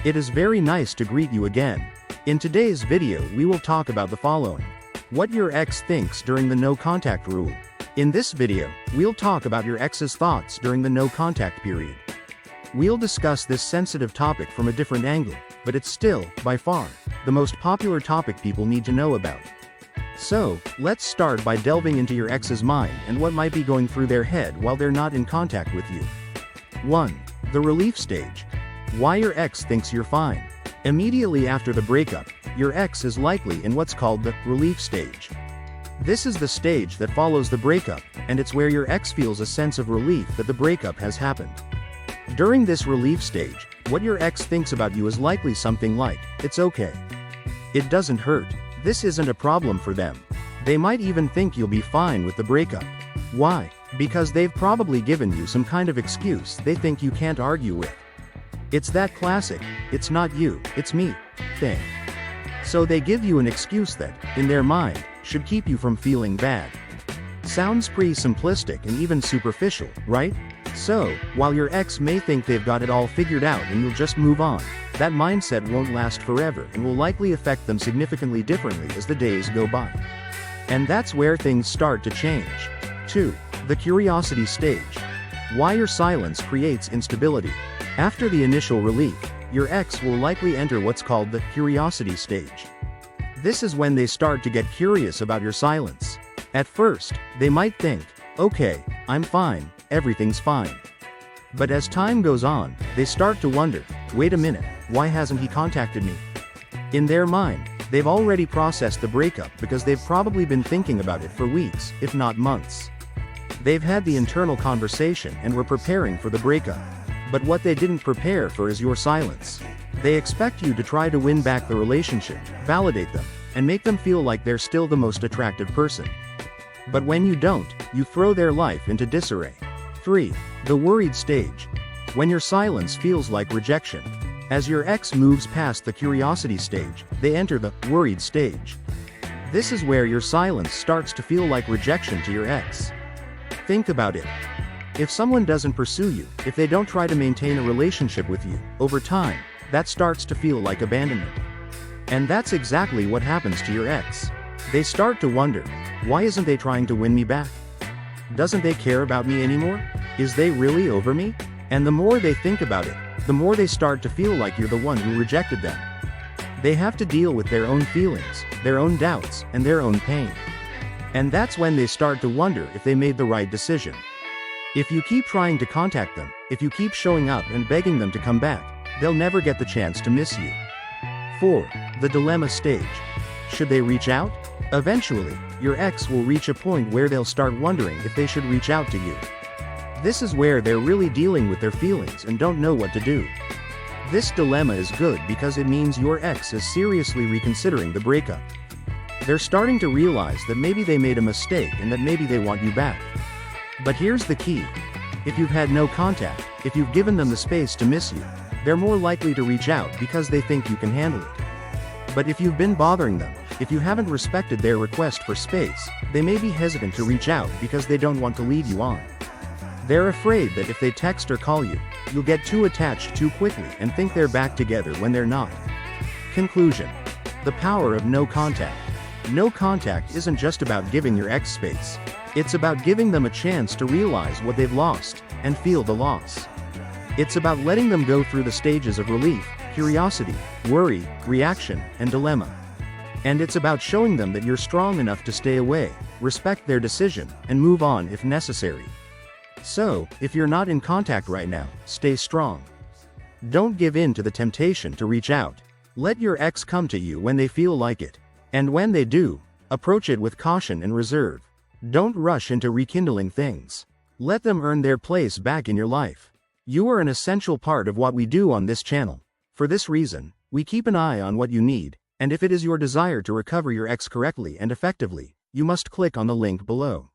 It is very nice to greet you again. In today's video we will talk about the following. What your ex thinks during the no contact rule. In this video, we'll talk about your ex's thoughts during the no contact period. We'll discuss this sensitive topic from a different angle, but it's still, by far, the most popular topic people need to know about. So, let's start by delving into your ex's mind and what might be going through their head while they're not in contact with you. 1. The relief stage. Why your ex thinks you're fine. Immediately after the breakup, your ex is likely in what's called the relief stage. This is the stage that follows the breakup, and it's where your ex feels a sense of relief that the breakup has happened. During this relief stage, what your ex thinks about you is likely something like, "It's okay. It doesn't hurt. This isn't a problem for them." They might even think you'll be fine with the breakup. Why? Because they've probably given you some kind of excuse they think you can't argue with. It's that classic, "it's not you, it's me" thing. So they give you an excuse that, in their mind, should keep you from feeling bad. Sounds pretty simplistic and even superficial, right? So, while your ex may think they've got it all figured out and you'll just move on, that mindset won't last forever and will likely affect them significantly differently as the days go by. And that's where things start to change. 2. The curiosity stage. Why your silence creates instability. After the initial relief, your ex will likely enter what's called the curiosity stage. This is when they start to get curious about your silence. At first, they might think, "Okay, I'm fine, everything's fine." But as time goes on, they start to wonder, "Wait a minute, why hasn't he contacted me?" In their mind, they've already processed the breakup because they've probably been thinking about it for weeks, if not months. They've had the internal conversation and were preparing for the breakup. But what they didn't prepare for is your silence. They expect you to try to win back the relationship, validate them, and make them feel like they're still the most attractive person. But when you don't, you throw their life into disarray. 3. The worried stage. When your silence feels like rejection. As your ex moves past the curiosity stage, they enter the worried stage. This is where your silence starts to feel like rejection to your ex. Think about it. If someone doesn't pursue you, if they don't try to maintain a relationship with you, over time, that starts to feel like abandonment. And that's exactly what happens to your ex. They start to wonder, why isn't they trying to win me back? Doesn't they care about me anymore? Is they really over me? And the more they think about it, the more they start to feel like you're the one who rejected them. They have to deal with their own feelings, their own doubts, and their own pain. And that's when they start to wonder if they made the right decision. If you keep trying to contact them, if you keep showing up and begging them to come back, they'll never get the chance to miss you. 4. The dilemma stage. Should they reach out? Eventually, your ex will reach a point where they'll start wondering if they should reach out to you. This is where they're really dealing with their feelings and don't know what to do. This dilemma is good because it means your ex is seriously reconsidering the breakup. They're starting to realize that maybe they made a mistake and that maybe they want you back. But here's the key. If you've had no contact, if you've given them the space to miss you, they're more likely to reach out because they think you can handle it. But if you've been bothering them, if you haven't respected their request for space, they may be hesitant to reach out because they don't want to lead you on. They're afraid that if they text or call you, you'll get too attached too quickly and think they're back together when they're not. Conclusion. The power of no contact. No contact isn't just about giving your ex space. It's about giving them a chance to realize what they've lost, and feel the loss. It's about letting them go through the stages of relief, curiosity, worry, reaction, and dilemma. And it's about showing them that you're strong enough to stay away, respect their decision, and move on if necessary. So, if you're not in contact right now, stay strong. Don't give in to the temptation to reach out. Let your ex come to you when they feel like it. And when they do, approach it with caution and reserve. Don't rush into rekindling things. Let them earn their place back in your life. You are an essential part of what we do on this channel. For this reason, we keep an eye on what you need, and if it is your desire to recover your ex correctly and effectively, you must click on the link below.